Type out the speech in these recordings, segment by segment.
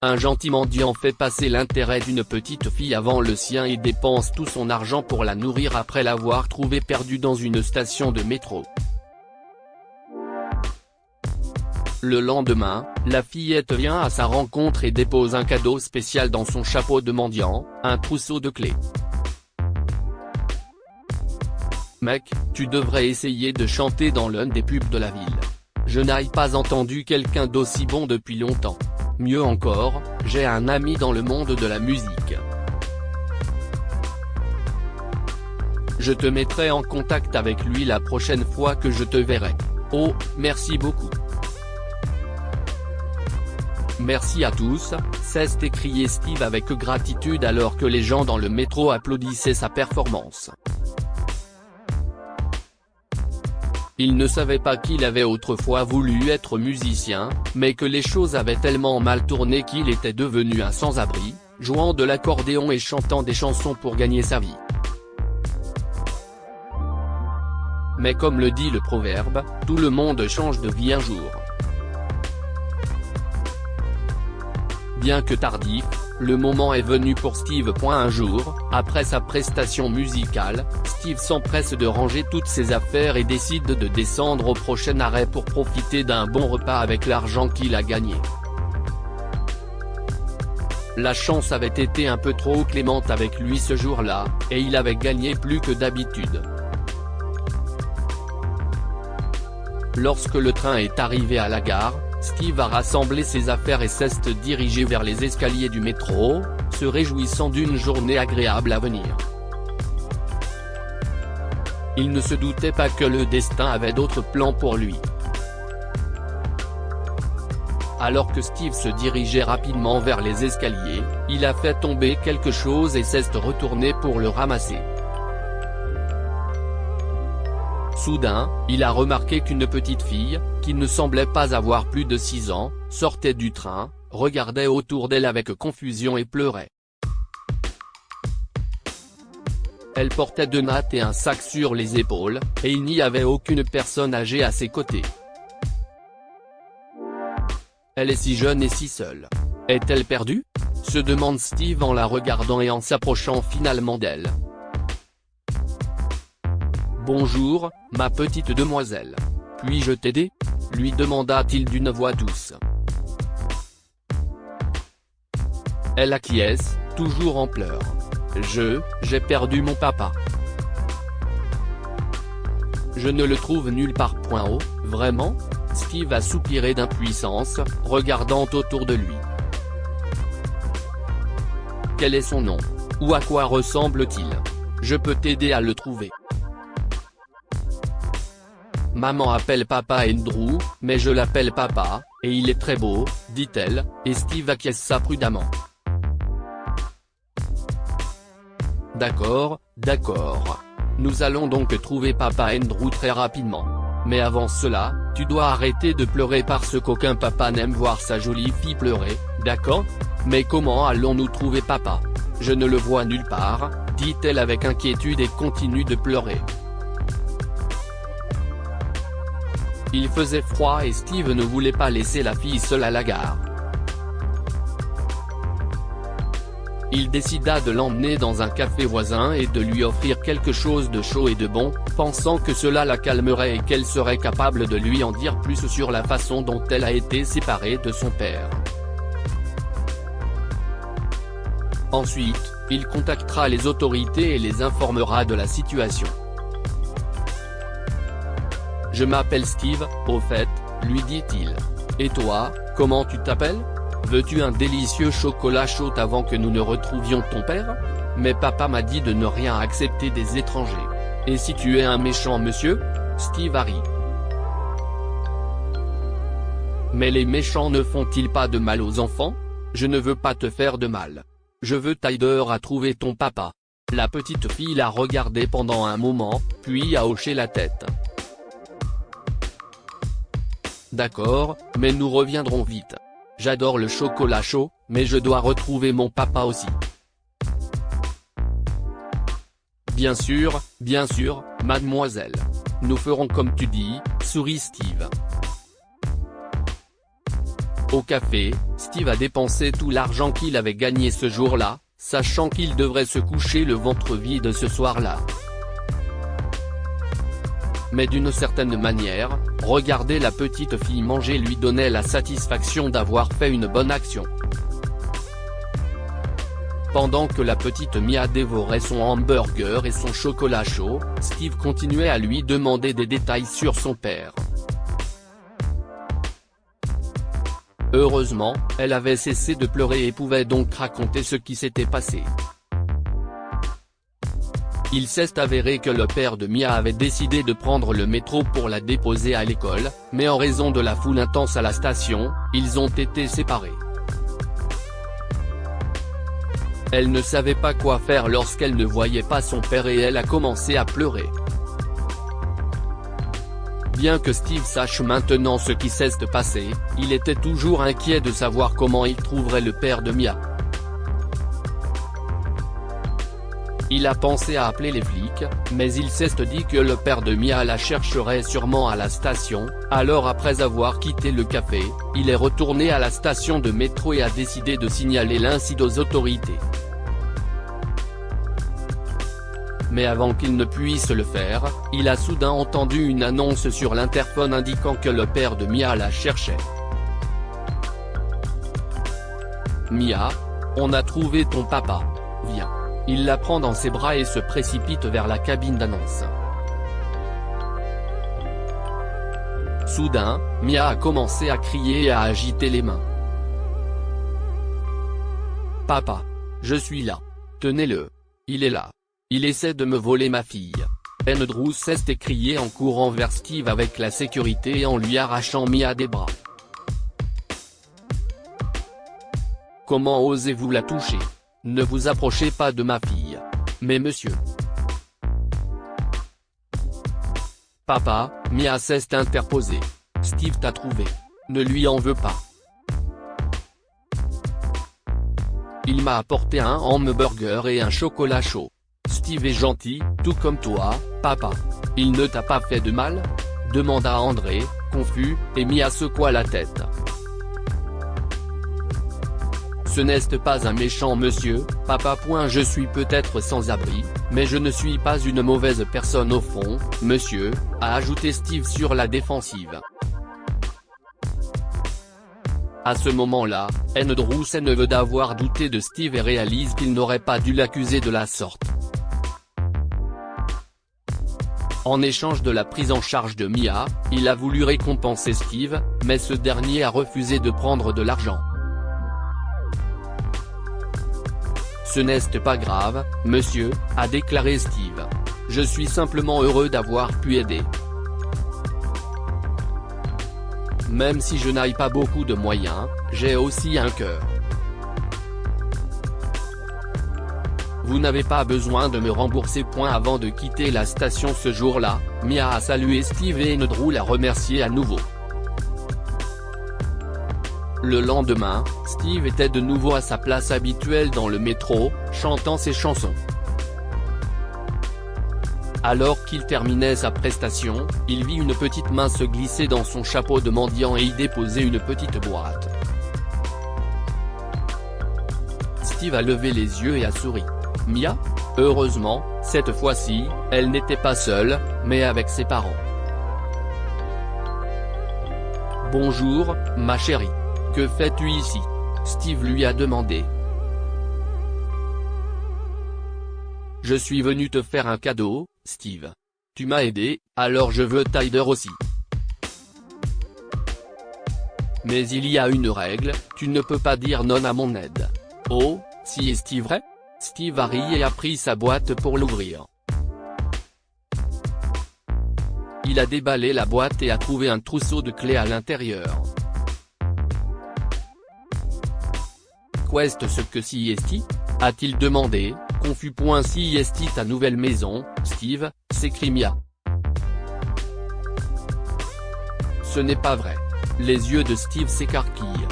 Un gentil mendiant fait passer l'intérêt d'une petite fille avant le sien et dépense tout son argent pour la nourrir après l'avoir trouvée perdue dans une station de métro. Le lendemain, la fillette vient à sa rencontre et dépose un cadeau spécial dans son chapeau de mendiant, un trousseau de clés. Mec, tu devrais essayer de chanter dans l'un des pubs de la ville. Je n'ai pas entendu quelqu'un d'aussi bon depuis longtemps. Mieux encore, j'ai un ami dans le monde de la musique. Je te mettrai en contact avec lui la prochaine fois que je te verrai. Oh, merci beaucoup. Merci à tous, s'est écrié Steve avec gratitude alors que les gens dans le métro applaudissaient sa performance. Il ne savait pas qu'il avait autrefois voulu être musicien, mais que les choses avaient tellement mal tourné qu'il était devenu un sans-abri, jouant de l'accordéon et chantant des chansons pour gagner sa vie. Mais comme le dit le proverbe, tout le monde change de vie un jour. Bien que tardif, le moment est venu pour Steve. Un jour, après sa prestation musicale, Steve s'empresse de ranger toutes ses affaires et décide de descendre au prochain arrêt pour profiter d'un bon repas avec l'argent qu'il a gagné. La chance avait été un peu trop clémente avec lui ce jour-là, et il avait gagné plus que d'habitude. Lorsque le train est arrivé à la gare, Steve a rassemblé ses affaires et s'est dirigé vers les escaliers du métro, se réjouissant d'une journée agréable à venir. Il ne se doutait pas que le destin avait d'autres plans pour lui. Alors que Steve se dirigeait rapidement vers les escaliers, il a fait tomber quelque chose et s'est retourné pour le ramasser. Soudain, il a remarqué qu'une petite fille, qui ne semblait pas avoir plus de 6 ans, sortait du train, regardait autour d'elle avec confusion et pleurait. Elle portait 2 nattes et un sac sur les épaules, et il n'y avait aucune personne âgée à ses côtés. Elle est si jeune et si seule. Est-elle perdue ? Se demande Steve en la regardant et en s'approchant finalement d'elle. Bonjour, ma petite demoiselle. Puis-je t'aider ? Lui demanda-t-il d'une voix douce. Elle acquiesce, toujours en pleurs. J'ai perdu mon papa. Je ne le trouve nulle part. Oh, vraiment ? Steve a soupiré d'impuissance, regardant autour de lui. Quel est son nom ? Ou à quoi ressemble-t-il ? Je peux t'aider à le trouver. Maman appelle papa Andrew, mais je l'appelle papa, et il est très beau, dit-elle, et Steve acquiesça prudemment. D'accord. Nous allons donc trouver papa Andrew très rapidement. Mais avant cela, tu dois arrêter de pleurer parce qu'aucun papa n'aime voir sa jolie fille pleurer, d'accord ? Mais comment allons-nous trouver papa ? Je ne le vois nulle part, dit-elle avec inquiétude et continue de pleurer. Il faisait froid et Steve ne voulait pas laisser la fille seule à la gare. Il décida de l'emmener dans un café voisin et de lui offrir quelque chose de chaud et de bon, pensant que cela la calmerait et qu'elle serait capable de lui en dire plus sur la façon dont elle a été séparée de son père. Ensuite, il contactera les autorités et les informera de la situation. Je m'appelle Steve, au fait, lui dit-il. Et toi, comment tu t'appelles ? Veux-tu un délicieux chocolat chaud avant que nous ne retrouvions ton père ? Mais papa m'a dit de ne rien accepter des étrangers. Et si tu es un méchant monsieur ? Steve a ri. Mais les méchants ne font-ils pas de mal aux enfants ? Je ne veux pas te faire de mal. Je veux t'aider à trouver ton papa. La petite fille l'a regardé pendant un moment, puis a hoché la tête. D'accord, mais nous reviendrons vite. J'adore le chocolat chaud, mais je dois retrouver mon papa aussi. Bien sûr, mademoiselle. Nous ferons comme tu dis, sourit Steve. Au café, Steve a dépensé tout l'argent qu'il avait gagné ce jour-là, sachant qu'il devrait se coucher le ventre vide ce soir-là. Mais d'une certaine manière, regarder la petite fille manger lui donnait la satisfaction d'avoir fait une bonne action. Pendant que la petite Mia dévorait son hamburger et son chocolat chaud, Steve continuait à lui demander des détails sur son père. Heureusement, elle avait cessé de pleurer et pouvait donc raconter ce qui s'était passé. Il s'est avéré que le père de Mia avait décidé de prendre le métro pour la déposer à l'école, mais en raison de la foule intense à la station, ils ont été séparés. Elle ne savait pas quoi faire lorsqu'elle ne voyait pas son père et elle a commencé à pleurer. Bien que Steve sache maintenant ce qui s'est passé, il était toujours inquiet de savoir comment il trouverait le père de Mia. Il a pensé à appeler les flics, mais il s'est dit que le père de Mia la chercherait sûrement à la station, alors après avoir quitté le café, il est retourné à la station de métro et a décidé de signaler l'incident aux autorités. Mais avant qu'il ne puisse le faire, il a soudain entendu une annonce sur l'interphone indiquant que le père de Mia la cherchait. Mia, on a trouvé ton papa, viens. Il la prend dans ses bras et se précipite vers la cabine d'annonce. Soudain, Mia a commencé à crier et à agiter les mains. Papa, je suis là. Tenez-le. Il est là. Il essaie de me voler ma fille. Andrew s'est écrié en courant vers Steve avec la sécurité et en lui arrachant Mia des bras. Comment osez-vous la toucher? Ne vous approchez pas de ma fille. Mais monsieur. Papa, Mia s'est interposée. Steve t'a trouvé. Ne lui en veux pas. Il m'a apporté un hamburger et un chocolat chaud. Steve est gentil, tout comme toi, papa. Il ne t'a pas fait de mal? Demanda André, confus, et Mia secoua la tête. Ce n'est pas un méchant monsieur, papa. Je suis peut-être sans abri, mais je ne suis pas une mauvaise personne au fond, monsieur, a ajouté Steve sur la défensive. À ce moment-là, Andrew s'énerve d'avoir douté de Steve et réalise qu'il n'aurait pas dû l'accuser de la sorte. En échange de la prise en charge de Mia, il a voulu récompenser Steve, mais ce dernier a refusé de prendre de l'argent. Ce n'est pas grave, monsieur, a déclaré Steve. Je suis simplement heureux d'avoir pu aider. Même si je n'ai pas beaucoup de moyens, j'ai aussi un cœur. Vous n'avez pas besoin de me rembourser. Avant de quitter la station ce jour-là, Mia a salué Steve et Andrew l'a remercié à nouveau. Le lendemain, Steve était de nouveau à sa place habituelle dans le métro, chantant ses chansons. Alors qu'il terminait sa prestation, il vit une petite main se glisser dans son chapeau de mendiant et y déposer une petite boîte. Steve a levé les yeux et a souri. Mia? Heureusement, cette fois-ci, elle n'était pas seule, mais avec ses parents. Bonjour, ma chérie. Que fais-tu ici? Steve lui a demandé. Je suis venu te faire un cadeau, Steve. Tu m'as aidé, alors je veux t'aider aussi. Mais il y a une règle, tu ne peux pas dire non à mon aide. Oh, si est-ce vrai? Steve a ri et a pris sa boîte pour l'ouvrir. Il a déballé la boîte et a trouvé un trousseau de clés à l'intérieur. Qu'est-ce que si est a-t-il demandé, confus. Si est ta nouvelle maison, Steve, s'écrie Mia. Ce n'est pas vrai. Les yeux de Steve s'écarquillent.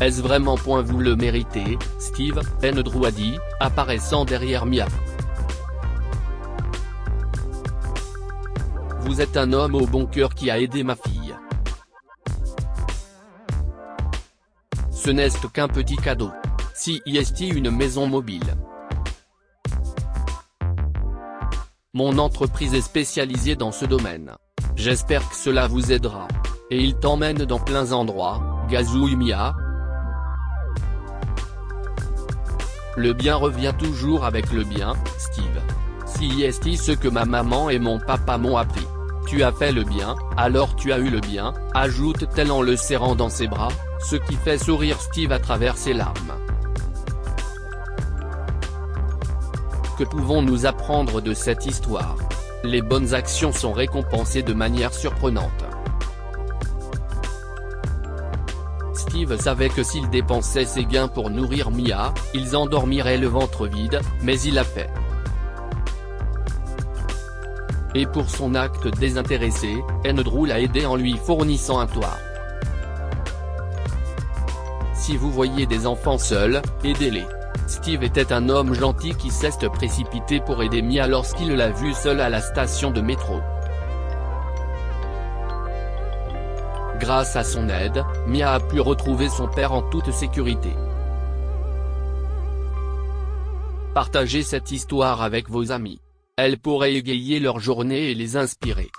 Est-ce vraiment? Vous le méritez, Steve, Andrew a dit, apparaissant derrière Mia. Vous êtes un homme au bon cœur qui a aidé ma fille. ce n'est qu'un petit cadeau. CIST une maison mobile. Mon entreprise est spécialisée dans ce domaine. J'espère que cela vous aidera. Et il t'emmène dans plein endroits, gazouille Mia. Le bien revient toujours avec le bien, Steve. CIST ce que ma maman et mon papa m'ont appris. Tu as fait le bien, alors tu as eu le bien, ajoute-t-elle en le serrant dans ses bras, ce qui fait sourire Steve à travers ses larmes. Que pouvons-nous apprendre de cette histoire? Les bonnes actions sont récompensées de manière surprenante. Steve savait que s'il dépensait ses gains pour nourrir Mia, ils endormiraient le ventre vide, mais il l'a fait. Et pour son acte désintéressé, Andrew l'a aidé en lui fournissant un toit. Si vous voyez des enfants seuls, aidez-les. Steve était un homme gentil qui s'est précipité pour aider Mia lorsqu'il l'a vue seule à la station de métro. Grâce à son aide, Mia a pu retrouver son père en toute sécurité. Partagez cette histoire avec vos amis. Elle pourrait égayer leur journée et les inspirer.